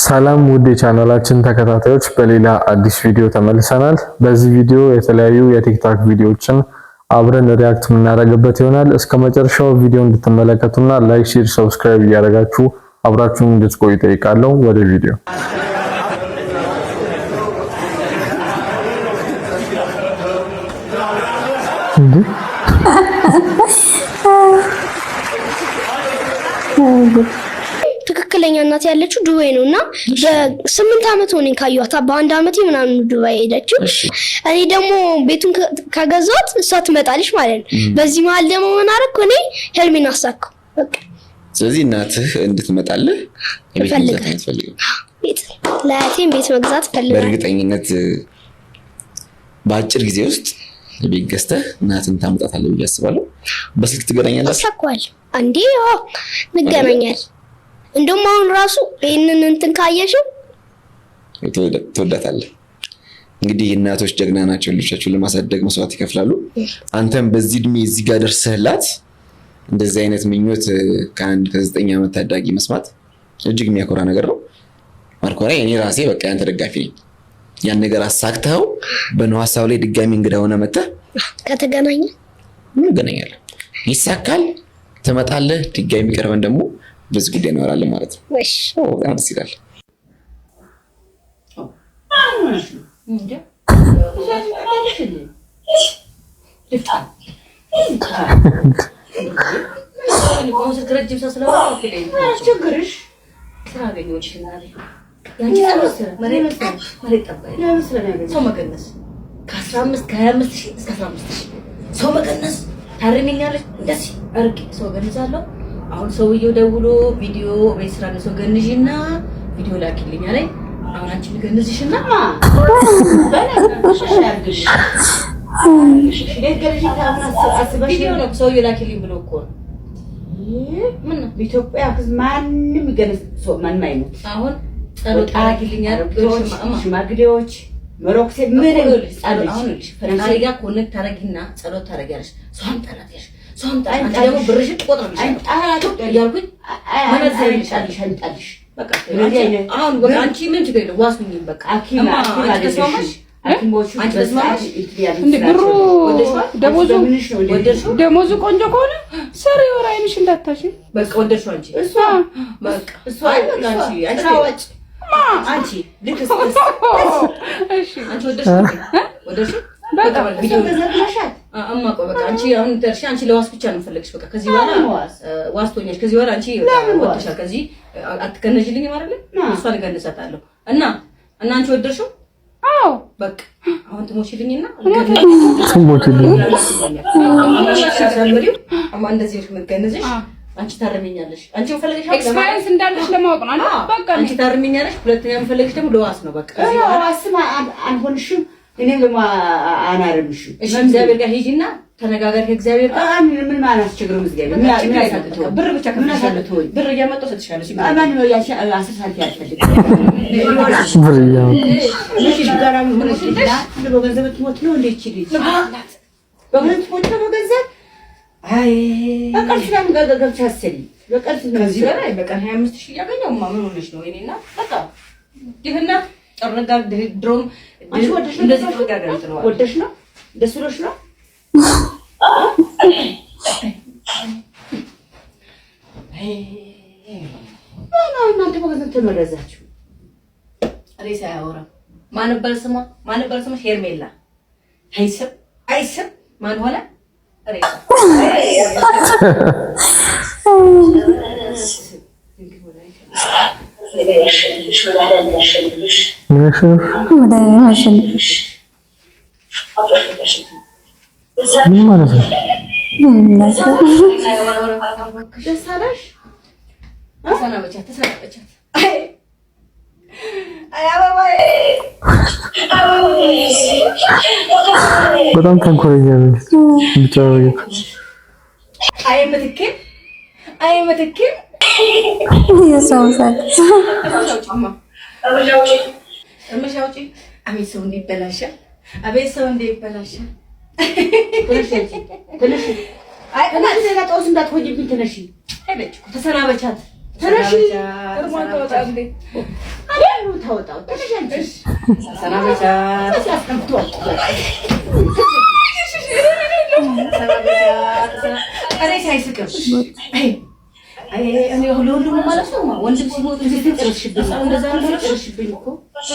ሰላም ውድ የቻናላችን ተከታታዮች በሌላ አዲስ ቪዲዮ ተመልሰናል። በዚህ ቪዲዮ የተለያዩ የቲክታክ ቪዲዮዎችን አብረን ሪያክት የምናደርግበት ይሆናል። እስከ መጨረሻው ቪዲዮ እንድትመለከቱና ላይክ፣ ሼር፣ ሰብስክራይብ እያደረጋችሁ አብራችሁን እንድትቆዩ ጠይቃለሁ። ወደ ቪዲዮ ትክክለኛ እናት ያለችው ዱባይ ነውና በ8 አመት ሆነኝ ካዩአታ በአንድ አመት ምናምን ዱባይ ሄደችው። እኔ ደግሞ ቤቱን ከገዛት እሷ ትመጣለች ማለት ነው። በዚህ መሀል ደግሞ ምን አደረኩ? እኔ ህልሜን አሳካው በቃ። ስለዚህ እናትህ እንድትመጣልህ ቤት መግዛት ፈልገው ለአያቴም ቤት መግዛት ፈልገው በእርግጠኝነት በአጭር ጊዜ ውስጥ ቤት ገዝተህ እናትን ታመጣታለህ ብዬ አስባለሁ። በስልክ ትገናኛለህ? አሳካዋል አንዴ እንገናኛለን። እንደውም አሁን ራሱ ይሄንን እንትን ካየሽው ትወዳታለህ። እንግዲህ እናቶች ጀግና ናቸው። ልጆቻቸውን ለማሳደግ መስዋዕት ይከፍላሉ። አንተም በዚህ እድሜ እዚህ ጋር ደርሰህላት እንደዚህ አይነት ምኞት ከ9 አመት ታዳጊ መስማት እጅግ የሚያኮራ ነገር ነው። ማርኮራ እኔ ራሴ በቃ ያንተ ደጋፊ ነኝ። ያን ነገር አሳክተው በነው ሐሳብ ላይ ድጋሚ እንግዳ ሆነ መጣ ከተገናኘ እንገናኛለን። ይሳካል፣ ትመጣለህ። ድጋሚ ቀርበን ደግሞ በዚህ ጉዳይ እናወራለን ማለት ነው። እሺ በጣም ደስ ይላል። ታርሚኛለሽ እንደዚህ አርቂ ሰው ገንዛለሁ። አሁን ሰውየው ደውሎ ቪዲዮ በስራ ነው ሰው ገንጂና ቪዲዮ ላኪልኝ አለኝ። አሁን አንቺ ገንዝሽና ሰውየው ላኪልኝ ብሎ እኮ ምን ነው በኢትዮጵያ ማንም ገንዝ ሰው ማንም አይሞት። አሁን ጸሎት ላኪልኝ አልኩሽ ሽማግሌዎች መሮክሴ ምን ጻልሽ ፈረንሳይ ጋር ኮኔክት ታረጊና ጸሎት ታረጊያለሽ። ሷም ጠላትሽ ሷም አንቺ ደግሞ ብርሽ ትቆጥራለሽ። አጣላቱ ያልኩኝ ማለት ዘይልሻልሽ አንጣልሽ በቃ አሁን በቃ አንቺ ምን ችግር የለም ዋስኝ በቃ አኪማ አኪማሽ አኪሞቹ አንቺ ተስማማሽ እንደ ብሩ ደሞዙ ቆንጆ ከሆነ ሰሪ ወራ አይንሽ እንዳታሽ በቃ ወደድሽው አንቺ እሷ በቃ እሷ አንቺ አንቺ ልክስ እሺ አንቺ ወደድሽው በቃ ቪዲዮ ተዘርግሻት አማቆ በቃ አንቺ አሁን ተርሺ አንቺ ለዋስ ብቻ ነው ፈልግሽ በቃ ከዚህ በኋላ ዋስቶኛሽ ከዚህ በኋላ አንቺ ወደሻል ከዚህ አትከነጅልኝ ማለት እሷ ልገነሳታለሁ እና አንቺ ወደድሽው አዎ በቃ አሁን ትሞችልኝና አማ እንደዚህ ምትገነዝሽ አንቺ ታርሚኛለሽ አንቺ ፈልግሽ ኤክስፒሪየንስ እንዳለሽ ለማወቅ ነው አይደል? በቃ አንቺ ታርሚኛለሽ። ሁለተኛ ፈልግሽ ደግሞ ለዋስ ነው በቃ እዚህ ዋስማ አንሆንሽም። እኔ ለማአናርምሽ እሺ እግዚአብሔር ጋር ሂጂና ተነጋገር ከእግዚአብሔር ጋር ምን ማለት አስቸግረው እግዚአብሔር ምን ያሳጥተው ብር ብቻ ከፈለግሽ ብር እያመጣው ሰጥሻለሽ። ማን ነው ያቺ 10 ሳንቲም ያልፈልግ ብር እያመጣው እሺ ጋራ ምን ይችላል ነው ገንዘብ ትሞት ነው እንዴ ይችላል በምን ትሞት ነው ገንዘብ አይ በቃ ስለምን ገብቻ አሰሪ በቃ ከዚህ በላይ በቃ 25000 ያገኘው ምን ሆነሽ ነው እኔና በቃ ይሄና ጥርጋ ድሮም አንቺ ወደሽ ነው እንደዚህ ጥርጋ ነው ወደሽ ነው ደስ ብሎሽ ነው እናንተ በገንዘብ ተመረዛችሁ ሬሳ ያወራ ማን ነበር ስሟ ሄርሜላ አይሰብ ማን ሆነ ሬሳ ምን ማለት ነው? ተሰናበቻት በጣም ተንኮለኛ ነች። ብቻ አይመትክም የሰውሳት እምሻውጪ አቤት ሰው እንዲበላሻል ትንሽ አይ እናንተ ለጣውስ እንዳትሆጂብኝ ትንሽ ሄደች ተሰናበቻት ተነሺ እርማን ተወጣ እንዴ ነው ታወጣው ተሻሻልሽ ሰናበቻ ተሳስተምቷል አሬ ሳይስቅም አይ እኔ ሁሉም ማለት ነው ወንድም ሲሞት እንዴት ተጨርሽብኝ እንደዛ ነው ተጨርሽብኝ እኮ እሺ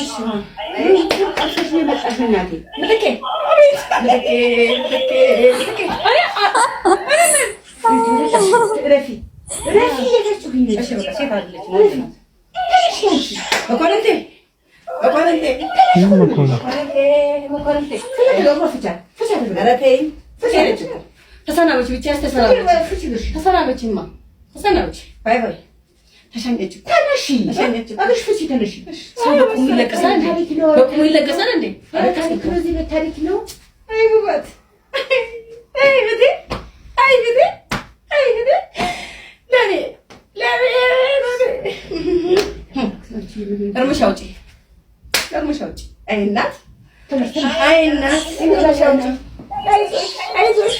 አሽሽ የመጣሽ እናቴ ልኬ ረፊ የገጭብኝ እሺ በቃ ሴት አይደለች ማለት ነው ተሰናበች ብቻ ተሰናበችማ ተሰናበች ባይ ባይ ተሸኘች ተነሺ አብሽ ፍቺ ተነሺ ሰው ይለቀሳል እንዴ ከዚህ በታሪክ ነው አይ ውበት አይ ውዴ እርምሽ አውጪ አይ እናት እርምሽ አውጪ አይዞሽ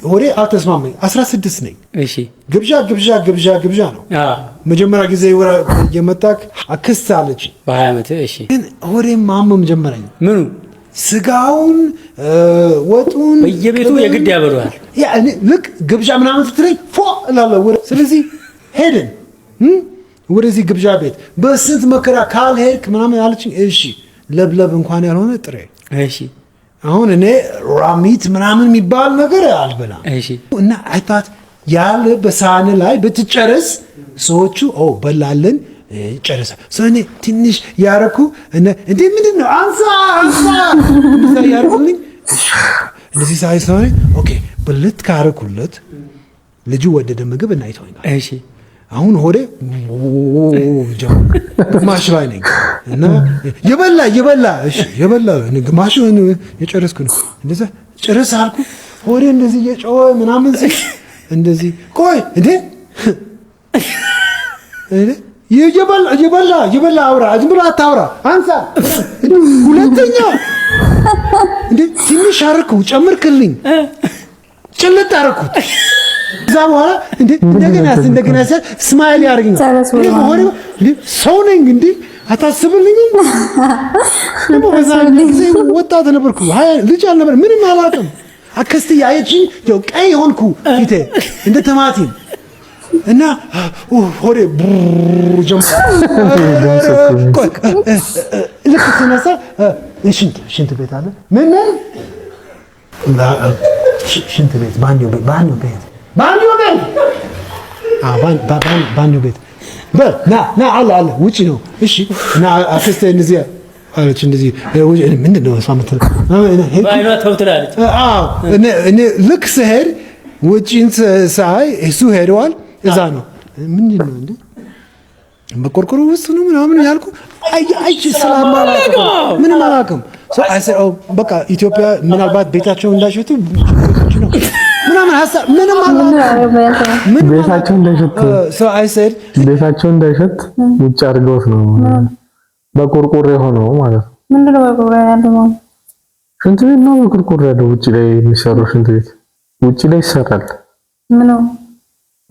ወሬ አልተስማማኝ 16 ነኝ። እሺ ግብዣ ነው። መጀመሪያ ጊዜ የመጣክ አክስት አለች በ20 ዓመት። እሺ ግን ወሬ ማመም ጀመረኝ። ምኑ ስጋውን ወጡን በየቤቱ የግድ ያበሉሃል። ያ እኔ ልክ ግብዣ ምናምን ስትለኝ ፎ እላለሁ። ስለዚህ ሄድን ወደዚህ ግብዣ ቤት በስንት መከራ ካልሄድክ ምናምን አለችኝ። እሺ ለብለብ እንኳን ያልሆነ ጥሬ። እሺ አሁን እኔ ራሚት ምናምን የሚባል ነገር አልበላም። እሺ እና አይታት ያለ በሳህን ላይ ብትጨርስ ሰዎቹ በላለን ጨርሳ ሰኔ ትንሽ ያረኩ እንዴ ምንድን ነው አንሳ እንደዛ ያረኩልኝ። እንደዚህ ሳይ ሰው ኦኬ ብልት ካረኩለት ልጁ ወደደ ምግብ እና አይተውኛል። እሺ አሁን ሆዴ ግማሽ ላይ ነኝ እና የበላ ግማሽ የጨረስኩ ነው። እንደዛ ጨርስ አልኩ። ሆዴ እንደዚህ እየጮኸ ምናምን እንደዚህ ቆይ እንዴ የበላ አውራ ዝም ብሎ አታውራ አንሳ። ሁለተኛ እንዴ ትንሽ አረኩ ጨምርክልኝ ጭልጥ አረኩት። እዛ በኋላ እንደገና ስማይል ያደርግኛል። ሰው ነኝ እንዴ አታስብልኝም? ወጣት ነበርኩ ልጅ አልነበር ምንም አላውቅም። አክስቴ ያየችኝ ቀይ ሆንኩ ፊቴ እንደ ቲማቲም እና ሆዴ ልክ ስነሳ ሽንት ቤት አለ። ምን ሽንት ቤት ባኞ ቤት ና አለ ውጪ ነው። እሺ እና አክስቴ እንደዚህ አለች። እንደዚህ ምንድን ነው እሷ የምትለው በዓይኗ ተው ትላለች። እኔ ልክ ስሄድ ውጪን ሳይ እሱ ሄደዋል። እዛ ነው ምንድን ነው እንደ በቆርቆሮ ውስጥ ነው ምናምን ያልኩ ምንም አላውቅም። በቃ ኢትዮጵያ ምናልባት ቤታቸው እንዳይሸቱ ነው ምናምን ሀሳብ ምንም አላውቅም። ቤታቸው እንዳይሸት ውጭ አድርገውት ነው በቆርቆሮ የሆነው ማለት ነው። ምንድን ነው በቆርቆሮ ያለው? ሽንት ቤት ነው በቆርቆሮ ያለው። ውጭ ላይ የሚሰራው ሽንት ቤት ውጭ ላይ ይሰራል። ምን ነው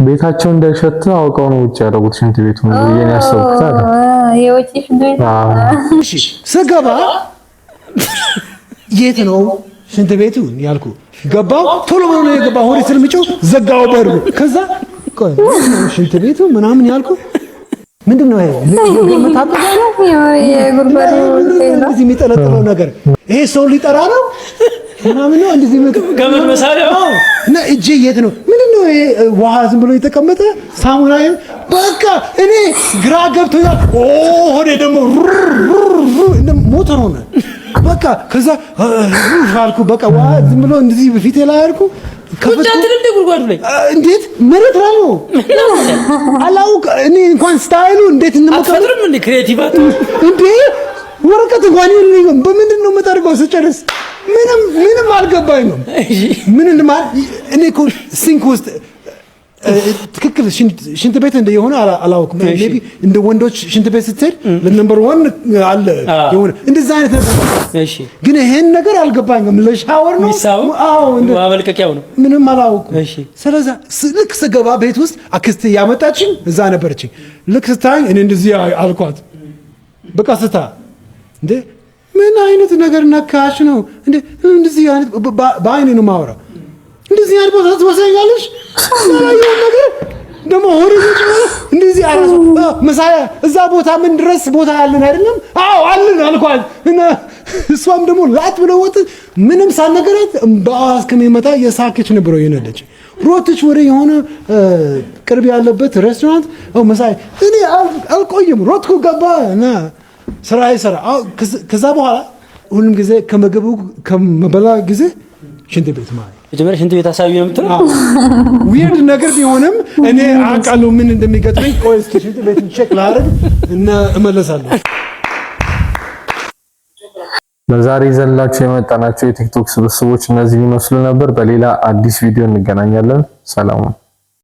ቤታቸው እንዳይሸት አውቀው ነው ውጭ ያደረጉት ሽንት ቤቱ ነው የኔ ያሰብኩት አለ። የውጭ ሽንት ቤት እሺ ስገባ የት ነው ሽንት ቤቱ ያልኩ ገባው። ቶሎ ብሎ ነው የገባው። ሆዴ ስለሚጮህ ዘጋው በሩ። ከዛ ቆይ ሽንት ቤቱ ምናምን ያልኩ ምንድነው ይሄ መታጠቢያ ነው የጉርበሩ እዚህ የሚጠለጥለው ነገር ይሄ ሰው ሊጠራ ነው ምናምን ነው እንደዚህ ገመድ መሳሪያ እና እጄ የት ነው ምንድነው ይሄ ውሃ ዝም ብሎ የተቀመጠ ሳሙና በቃ እኔ ግራ ገብቶኛል። ሆዴ ደግሞ ሞተር ሆነ በቃ። ከዛ አልኩ በቃ ውሃ ዝም ብሎ እንደዚህ በፊቴ ላይ አልኩ እንዴት መሬት ላይ ነው አላውቅ እኔ እንኳን ስታይሉ እንዴት አትፈጥርም እንዴ ክሬቲቭ እንዴ ወረቀት እንኳን የለኝም በምንድን ነው የምጠርገው ስጨርስ ምንም አልገባኝም ምን እንደማል እኔ እኮ ሲንክ ውስጥ ትክክል ሽንት ቤት እንደሆነ አላውቅም ሜቢ እንደ ወንዶች ሽንት ቤት ስትሄድ ለነምበር 1 አለ የሆነ እንደዛ አይነት ነገር እሺ ግን ይሄን ነገር አልገባኝም ለሻወር ነው አዎ እንደ ማመልከቂያው ነው ምንም አላውቅም እሺ ስለዚህ ልክ ስገባ ቤት ውስጥ አክስቴ ያመጣችኝ እዛ ነበረችኝ ልክ ስታይ እኔ እንደዚህ አልኳት በቃ ስታ እንዴ ምን አይነት ነገር ነካሽ ነው እንዴ እንደዚህ አይነት በአይኔ ነው ማወራው እንደዚህ አይነት ቦታ ትወሰኛለሽ ማላየው ነገር ደሞ ሆሪጅ እንደዚህ አራሱ መሳያ እዛ ቦታ ምን ድረስ ቦታ ያለን አይደለም አዎ አለን አልኳት እና እሷም ደሞ ላት ብለውት ምንም ሳልነገራት ባስ ከመመታ የሳከች ነበር የነደች ሮትች ወደ የሆነ ቅርብ ያለበት ሬስቶራንት መሳያ እኔ አልቆይም ሮትኩ ገባ እና ስራ ይሰራ ከዛ በኋላ ሁሉም ጊዜ ከመገቡ ከመበላ ጊዜ ሽንት ቤት ማለት መጀመሪያ ሽንት ቤት አሳቢ ነው የምትለው ዊርድ ነገር ቢሆንም እኔ አውቃለሁ ምን እንደሚገጥመኝ ቆይ እስኪ ሽንት ቤት ቼክ ላድርግ እና እመለሳለሁ በዛሬ ይዘንላችሁ የመጣናቸው የቲክቶክ ስብስቦች እነዚህ ይመስሉ ነበር በሌላ አዲስ ቪዲዮ እንገናኛለን ሰላም